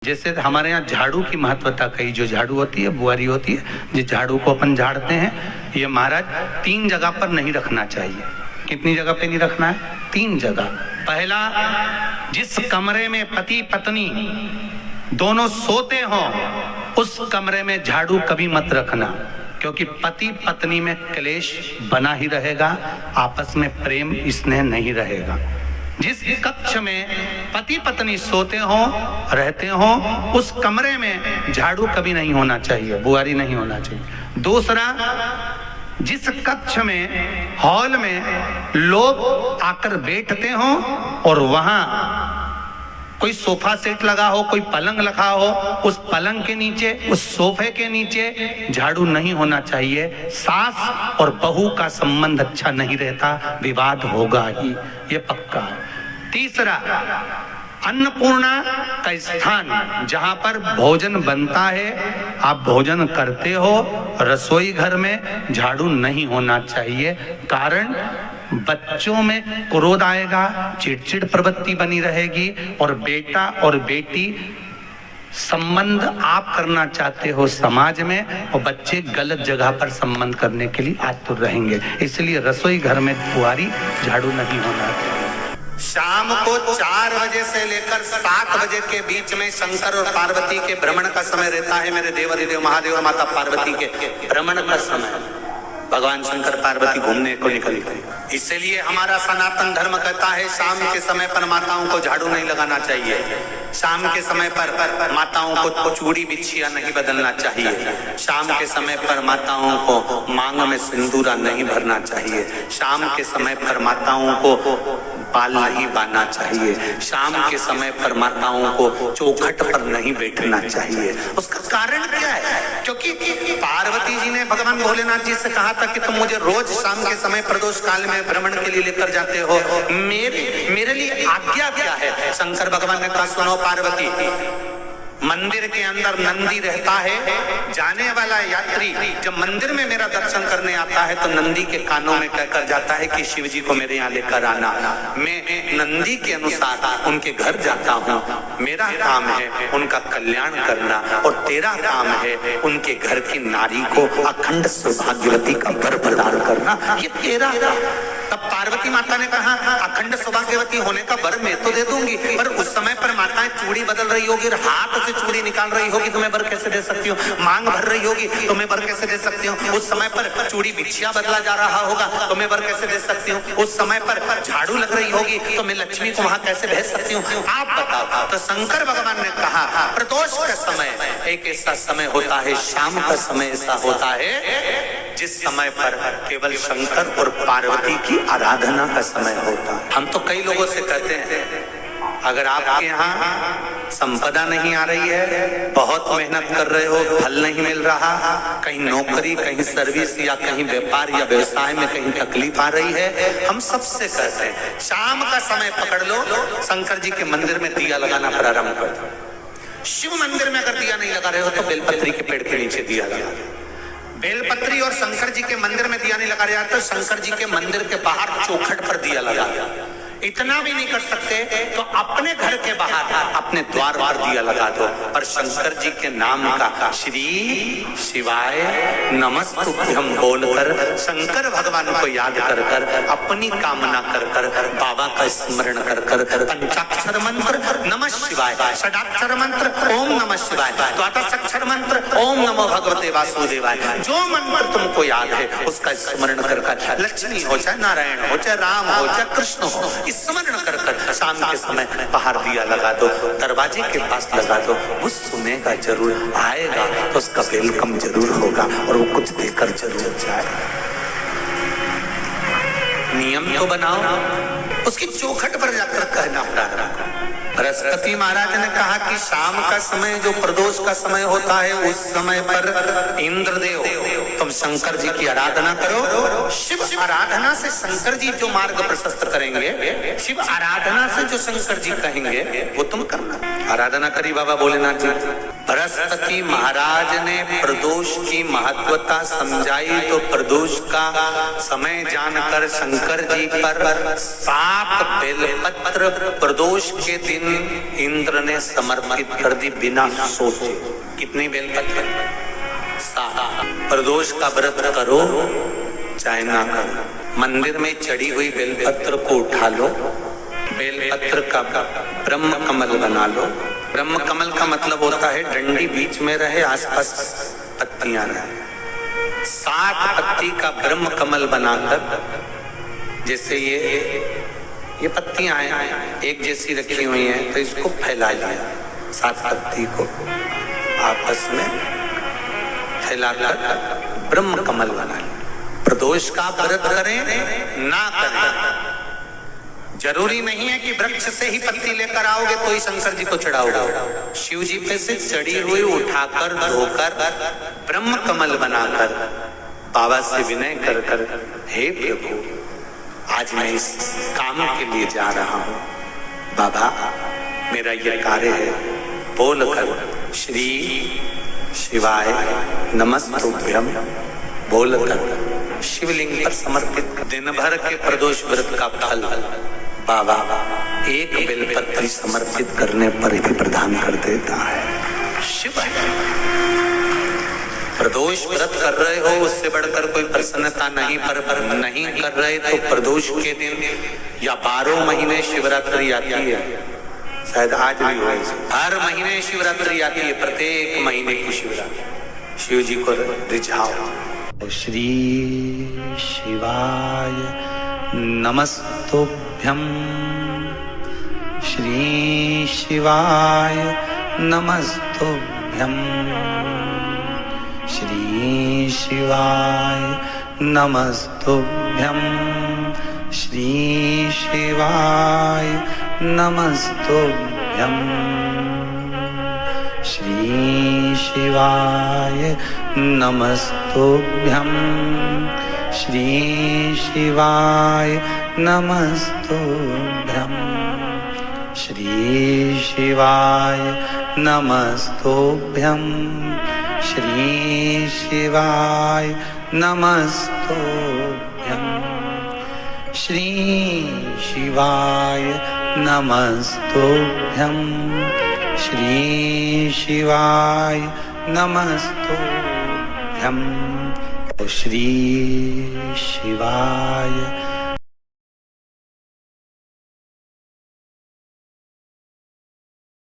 जैसे हमारे यहाँ झाड़ू की महत्वता कही, जो झाड़ू होती है, बुआरी होती है, जिस झाड़ू को अपन झाड़ते हैं, ये महाराज 3 जगह पर नहीं रखना चाहिए। कितनी जगह पे नहीं रखना है? 3 जगह। पहला, जिस कमरे में पति पत्नी दोनों सोते हो उस कमरे में झाड़ू कभी मत रखना, क्योंकि पति पत्नी में क्लेश बना ही रहेगा, आपस में प्रेम स्नेह नहीं रहेगा। जिस कक्ष में पति पत्नी सोते हो रहते हो उस कमरे में झाड़ू कभी नहीं होना चाहिए, बुआरी नहीं होना चाहिए। दूसरा, जिस कक्ष में हॉल में लोग आकर बैठते हो और वहां कोई सोफा सेट लगा हो, कोई पलंग लगा हो, उस पलंग के नीचे, उस सोफे के नीचे झाड़ू नहीं होना चाहिए। सास और बहू का संबंध अच्छा नहीं रहता, विवाद होगा ही, ये पक्का है। तीसरा, अन्नपूर्णा का स्थान जहां पर भोजन बनता है, आप भोजन करते हो, रसोई घर में झाड़ू नहीं होना चाहिए। कारण, बच्चों में क्रोध आएगा, चिड़चिड़ प्रवृत्ति बनी रहेगी, और बेटा और बेटी संबंध आप करना चाहते हो समाज में, और बच्चे गलत जगह पर संबंध करने के लिए आतुर रहेंगे। इसलिए रसोई घर में बुआरी झाड़ू नहीं होना चाहिए। शाम को 4 बजे से लेकर 7 बजे के बीच में शंकर और पार्वती के भ्रमण का समय रहता है। मेरे देवादिदेव महादेव माता पार्वती के भ्रमण का समय, भगवान शंकर पार्वती घूमने को निकलते हैं। इसलिए हमारा सनातन धर्म कहता है शाम के समय पर माताओं को झाड़ू नहीं लगाना चाहिए, शाम के समय पर माताओं को चूड़ी बिछिया नहीं बदलना चाहिए, शाम के समय पर माताओं को मांग में सिंदूरा नहीं भरना चाहिए, शाम के समय पर माताओं को बाल नहीं बांधना चाहिए, शाम के समय पर माताओं को चौखट पर नहीं बैठना चाहिए। उसका कारण क्या है? क्योंकि पार्वती जी ने भगवान भोलेनाथ जी से कहा था कि तुम मुझे रोज शाम के समय प्रदोष काल में भ्रमण के लिए लेकर जाते हो, मेरे लिए आज्ञा क्या है? शंकर भगवान ने कहा, सुनो पार्वती, मंदिर के अंदर नंदी रहता है, जाने वाला यात्री जब मंदिर में मेरा दर्शन करने आता है तो नंदी के कानों में कहकर जाता है कि शिव जी को मेरे यहाँ लेकर आना। मैं नंदी के अनुसार उनके घर जाता हूँ, मेरा काम है उनका कल्याण करना, और तेरा काम है उनके घर की नारी को अखंड सौभाग्यवती का वर प्रदान करना, ये तेरा। तब पार्वती माता ने कहा, अखंड सौभाग्यवती होने का वर मैं तो दे दूंगी, पर उस समय पर माताएं चूड़ी बदल रही होगी, हाथ से चूड़ी निकाल रही होगी, तो मैं वर कैसे दे सकती हूँ? मांग भर रही होगी तो मैं वर कैसे दे सकती हूँ? उस समय पर चूड़ी बिछिया बदला जा रहा होगा तो मैं वर कैसे दे सकती हूँ? उस समय पर झाड़ू लग रही होगी तो मैं लक्ष्मी को वहां कैसे भेज सकती हूँ? आप बताओ। तो शंकर भगवान ने कहा, प्रदोष का समय एक ऐसा समय होता है, शाम का समय ऐसा होता है जिस समय पर केवल शंकर और पार्वती की आराधना का समय होता है। हम तो कई लोगों से कहते हैं, अगर आपके यहाँ संपदा नहीं आ रही है, बहुत मेहनत कर रहे हो, फल नहीं मिल रहा, कहीं नौकरी, कहीं सर्विस या कहीं व्यापार या व्यवसाय में कहीं तकलीफ आ रही है, हम सबसे कहते हैं शाम का समय पकड़ लो, शंकर जी के मंदिर में दिया लगाना प्रारंभ कर दो। शिव मंदिर में अगर दिया नहीं लगा रहे हो तो बेलपत्री के पेड़ के नीचे दिया लगा दो। बेलपत्री और शंकर जी के मंदिर में दिया नहीं लगा रहा तो शंकर जी के मंदिर के बाहर चौखट पर दिया लगा। इतना भी नहीं कर सकते तो अपने घर के बाहर अपने द्वार पर दिया लगा दो, पर शंकर जी के नाम का श्री शिवाय नमस्तुभ्यम बोलकर शंकर भगवान को याद कर कर, अपनी कामना कर कर, बाबा का स्मरण कर कर, पंचाक्षर मंत्र नमः शिवाय, षडाक्षर मंत्र ओम नमः शिवाय, द्वादशाक्षर मंत्र ओम नमो भगवते वासुदेवाय, जो मंत्र तुमको याद है उसका स्मरण कर कर, लक्ष्मी हो चाहे नारायण हो चाहे राम हो चाहे कृष्ण हो, स्मरण कर कर शाम के समय बाहर दिया लगा दो, दरवाजे के पास लगा दो। वो सुनेगा जरूर, आएगा तो उसका वेलकम जरूर होगा और वो कुछ देकर जरूर जाएगा। नियम तो बनाओ, उसकी चौखट पर जाकर कहना प्रारंभ करो। बृहस्पति महाराज ने कहा कि शाम का समय जो प्रदोष का समय होता है उस समय पर इंद्रदेव तुम शंकर जी की आराधना करो। शिव आराधना से शंकर जी जो मार्ग प्रशस्त करेंगे, शिव आराधना से जो शंकर जी कहेंगे वो तुम करना। आराधना करी बाबा भोलेनाथ जी। बृहस्पति महाराज ने प्रदोष की महत्वता समझाई तो प्रदोष का समय जानकर शंकर जी पर 7 सात बेलपत्र प्रदोष के दिन इंद्र ने समर्पित कर दी बिना सोचे। कितनी बेलपत्र? 7। प्रदोष का व्रत करो चाहे ना करो, मंदिर में चढ़ी हुई बेलपत्र को उठा लो, बेलपत्र का ब्रह्म कमल बना लो। ब्रह्म कमल का मतलब होता है डंडी बीच में रहे, आसपास पत्तियां रहे। 7 पत्ती का ब्रह्म कमल बनाकर, जैसे ये पत्तियां हैं एक जैसी रखी हुई हैं, तो इसको फैला लिया। 7 पत्ती को आपस में फैलाकर ब्रह्म कमल बना लिया। प्रदोष का व्रत करें ना करें, जरूरी नहीं है कि वृक्ष से ही पत्ती लेकर आओगे तो ही शंकर जी को चढ़ाओगे। शिव जी पे से चढ़ी हुई उठाकर धोकर ब्रह्म कमल बनाकर बाबा से विनय कर कर, हे प्रभु आज मैं इस काम के लिए जा रहा हूं, बाबा मेरा ये कार्य है, बोलकर श्री शिवाय नमस्तुभ्यम बोलकर शिवलिंग पर समर्पित। दिन भर के प्रदोष व्रत का फल बाबा एक बेलपत्री समर्पित करने पर ही प्रदान कर देता है। शिव है। प्रदोष व्रत कर रहे हो उससे बढ़कर कोई प्रसन्नता नहीं, पर नहीं कर रहे तो प्रदोष के दिन या 12 महीने शिवरात्रि आती है, शायद आज भी हो, हर महीने शिवरात्रि आती है, प्रत्येक महीने की शिवरात्रि। शिव जी को रिझाओ। श्री शिवाय नमस्तुभ्यं, श्री शिवाय नमस्तुभ्यं, श्री शिवाय नमस्तुभ्यं, श्री शिवाय नमस्तुभ्यं, श्री शिवाय नमस्तुभ्यं, श्री शिवाय नमस्तुभ्यं, श्री शिवाय नमस्तुभ्यं, श्री शिवाय नमस्तुभ्यं, श्री शिवाय नमस्तुभ्यं, श्री शिवाय नमस्तुभ्यं, श्री शिवाय